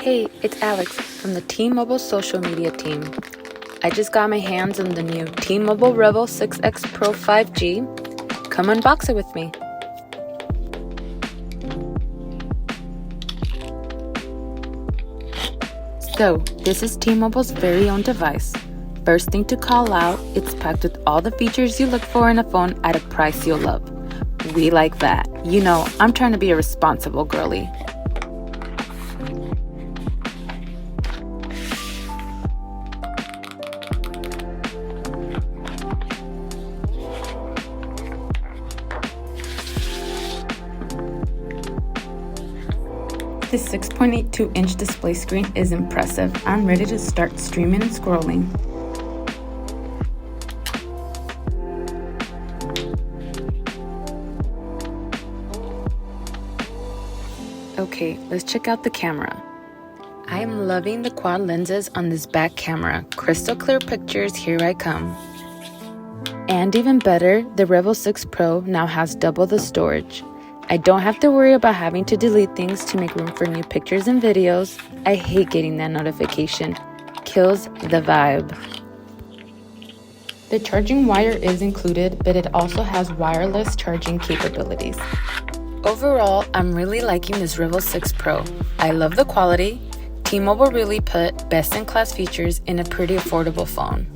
Hey, it's Alex from the T-Mobile social media team. I just got my hands on the new T-Mobile REVVL 6X Pro 5G. Come unbox it with me. So, this is T-Mobile's very own device. First thing to call out, it's packed with all the features you look for in a phone at a price you'll love. We like that. You know, I'm trying to be a responsible girly. This 6.82-inch display screen is impressive. I'm ready to start streaming and scrolling. Okay, let's check out the camera. I am loving the quad lenses on this back camera. Crystal clear pictures, here I come. And even better, the REVVL 6 Pro now has double the storage. I don't have to worry about having to delete things to make room for new pictures and videos. I hate getting that notification. Kills the vibe. The charging wire is included, but it also has wireless charging capabilities. Overall, I'm really liking this REVVL 6 Pro. I love the quality. T-Mobile really put best-in-class features in a pretty affordable phone.